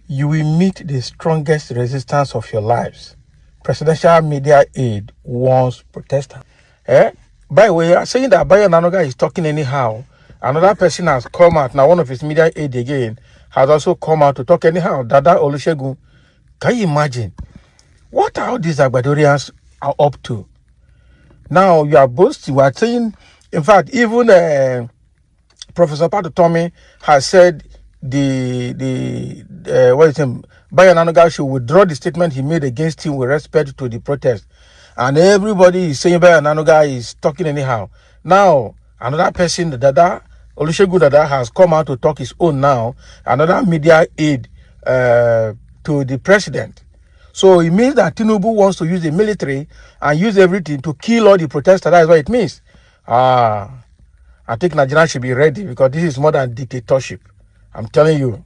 you will meet the strongest resistance of your lives. Presidential media aide warns protesters. By the way, saying that Bayo Nanoga is talking anyhow, another person has come out. Now, one of his media aide again has also come out to talk anyhow. Dada Olusegun. Can you imagine? What are all these Agbadorians are up to? Now, you are boasting. We are saying, in fact, even Professor Pato Tommy has said what is it? Bayo Nanoga should withdraw the statement he made against him with respect to the protest. And everybody is saying Bayo Nanoga is talking anyhow. Now, another person, Dada, Olusegun Dada, has come out to talk his own now. Another media aide to the president. So it means that Tinubu wants to use the military and use everything to kill all the protesters. That is what it means. I think Nigeria should be ready because this is more than dictatorship. I'm telling you.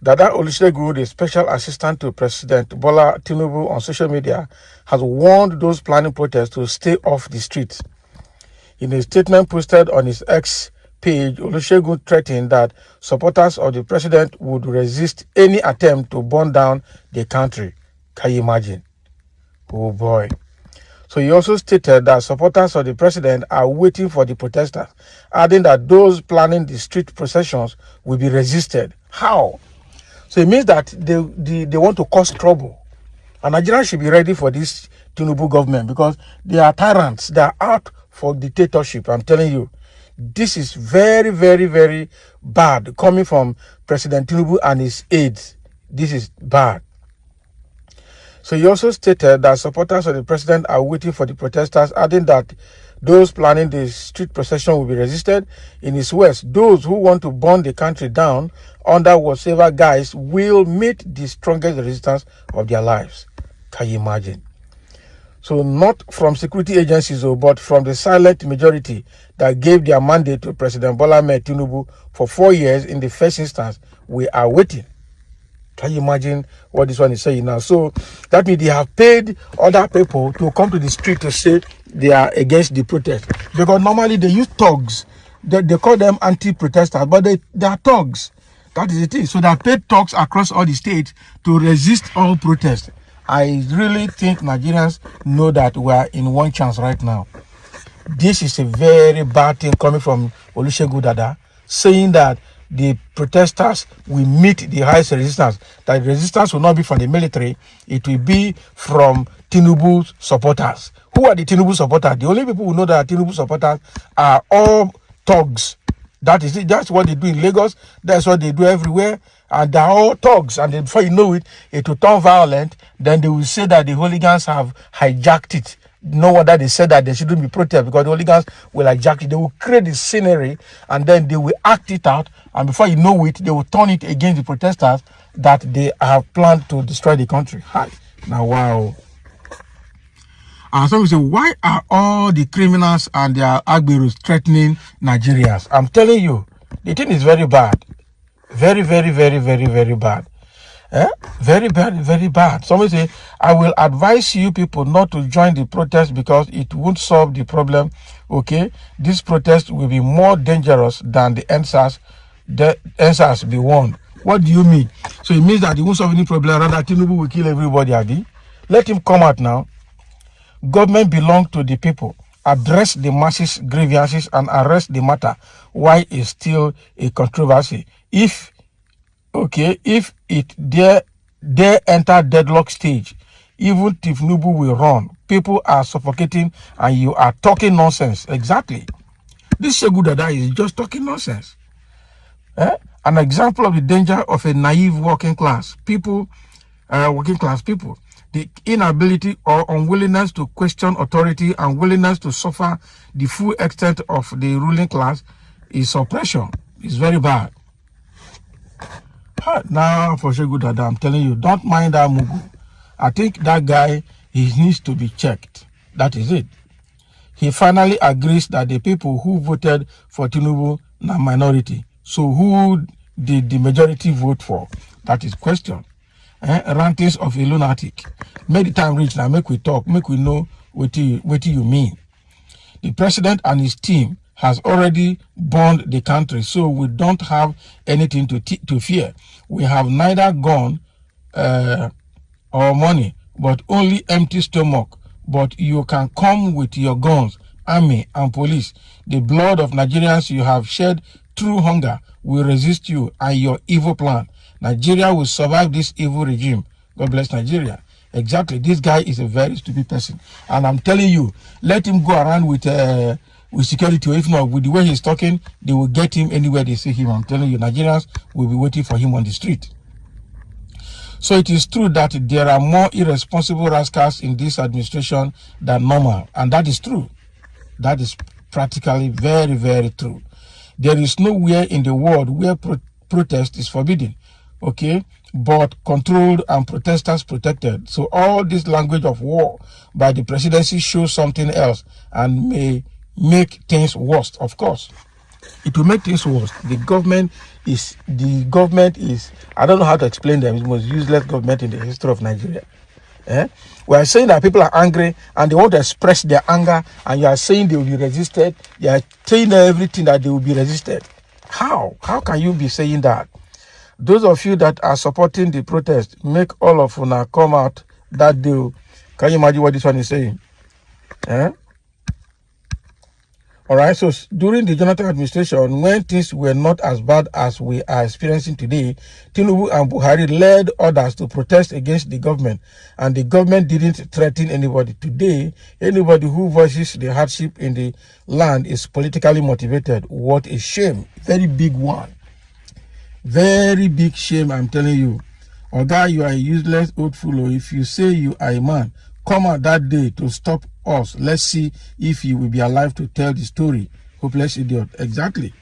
Dada Olusegun, the special assistant to President Bola Tinubu on social media, has warned those planning protests to stay off the streets. In a statement posted on his X page, Olusegun threatened that supporters of the president would resist any attempt to burn down the country. Can you imagine? Oh boy. So he also stated that supporters of the president are waiting for the protesters, adding that those planning the street processions will be resisted. How? So it means that they want to cause trouble. And Nigeria should be ready for this Tinubu government because they are tyrants. They are out for dictatorship. I'm telling you. This is very, very, very bad coming from President Tinubu and his aides. This is bad. So he also stated that supporters of the president are waiting for the protesters, adding that those planning the street procession will be resisted. In his words, those who want to burn the country down under whatever guise will meet the strongest resistance of their lives. Can you imagine? So not from security agencies, but from the silent majority that gave their mandate to President Bola Ahmed Tinubu for 4 years in the first instance, we are waiting. Can you imagine what this one is saying now? So that means they have paid other people to come to the street to say they are against the protest. Because normally they use thugs. They call them anti-protesters, but they are thugs. That is it. So they have paid thugs across all the states to resist all protests. I really think Nigerians know that we are in one chance right now. This is a very bad thing coming from Olusegun Dada, saying that the protesters will meet the highest resistance. That resistance will not be from the military, it will be from Tinubu's supporters. Who are the Tinubu supporters? The only people who know that Tinubu supporters are all thugs. That is it. That's what they do in Lagos. That's what they do everywhere. And they're all thugs. And then before you know it, it will turn violent. Then they will say that the hooligans have hijacked it. No wonder they said that there shouldn't be protest because the hooligans will hijack it. They will create the scenery and then they will act it out. And before you know it, they will turn it against the protesters that they have planned to destroy the country. Hi. Now, wow. And some will say, why are all the criminals and their agberos threatening Nigerians? I'm telling you, the thing is very bad. Very, very, very, very, very bad. Very bad, very bad. Somebody say, I will advise you people not to join the protest because it won't solve the problem. Okay, this protest will be more dangerous than the answers. The answers be warned. What do you mean? So it means that it won't solve any problem. Rather, Tinubu will kill everybody. Abi, let him come out now. Government belongs to the people. Address the masses' grievances and arrest the matter. Why is still a controversy? If it dare enter deadlock stage, even Tinubu will run. People are suffocating and you are talking nonsense. Exactly. This Shehu Dada is just talking nonsense. An example of the danger of a naive working class people. The inability or unwillingness to question authority and willingness to suffer the full extent of the ruling class is oppression. It's very bad. Now for Shehu Dada, I'm telling you, don't mind that Mugu. I think that guy, he needs to be checked. That is it. He finally agrees that the people who voted for Tinubu are minority. So who did the majority vote for? That is question. Rantings of a lunatic. Make the time reach now, make we talk, make we know what you mean. The president and his team has already burned the country, so we don't have anything to fear. We have neither gun or money, but only empty stomach. But you can come with your guns, army, and police. The blood of Nigerians you have shed through hunger will resist you and your evil plan. Nigeria will survive this evil regime. God bless Nigeria. Exactly. This guy is a very stupid person. And I'm telling you, let him go around with security, or if not, with the way he's talking, they will get him anywhere they see him. I'm telling you, Nigerians will be waiting for him on the street. So it is true that there are more irresponsible rascals in this administration than normal. And that is true. That is practically very, very true. There is nowhere in the world where protest is forbidden, okay, but controlled and protesters protected. So all this language of war by the presidency shows something else and may make things worse. Of course, it will make things worse. The government is, I don't know how to explain them. It's the most useless government in the history of Nigeria. We are saying that people are angry and they want to express their anger, and you are saying they will be resisted. You are saying everything that they will be resisted. How can you be saying that? Those of you that are supporting the protest, make all of you come out that day. Can you imagine what this one is saying? All right, so during the Jonathan administration, when things were not as bad as we are experiencing today, Tinubu and Buhari led others to protest against the government, and the government didn't threaten anybody. Today, anybody who voices the hardship in the land is politically motivated. What a shame. Very big one. Very big shame, I'm telling you. Oga, you are a useless old fool. If you say you are a man, come out that day to stop us. Let's see if you will be alive to tell the story. Hopeless idiot. Exactly.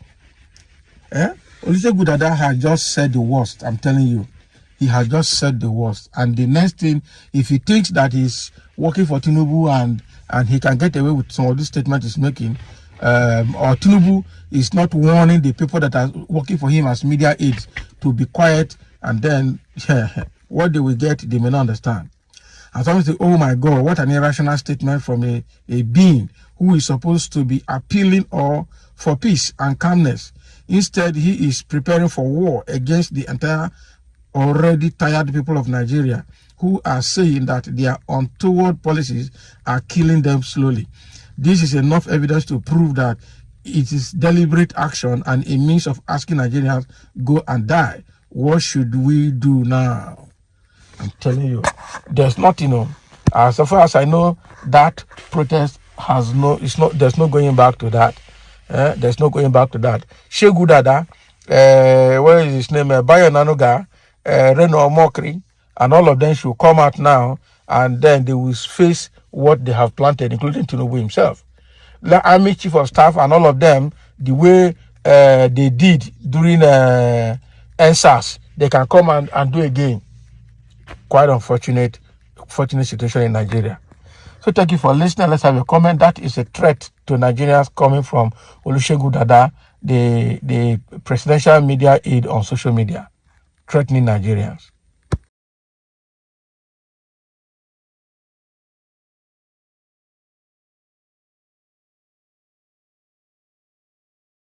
Olusegun Dada has just said the worst. I'm telling you. He has just said the worst. And the next thing, if he thinks that he's working for Tinubu and he can get away with some of this statement he's making, or Tinubu is not warning the people that are working for him as media aides to be quiet, and then what they will get, they may not understand. And some say, oh my God, what an irrational statement from a being who is supposed to be appealing or for peace and calmness. Instead, he is preparing for war against the entire already tired people of Nigeria, who are saying that their untoward policies are killing them slowly. This is enough evidence to prove that it is deliberate action and a means of asking Nigerians, go and die. What should we do now? I'm telling you, there's nothing. So far as I know, that protest has there's no going back to that. There's no going back to that. Shegu Dada, what is his name? Bayo Nanuga, Reno Mokri, and all of them should come out now, and then they will face what they have planted, including Tinubu himself. The Army Chief of Staff and all of them, the way they did during NSAS, they can come and do again. Quite unfortunate situation in Nigeria. So thank you for listening. Let's have a comment. That is a threat to Nigerians coming from Olusegun Dada, the presidential media aide on social media, threatening Nigerians.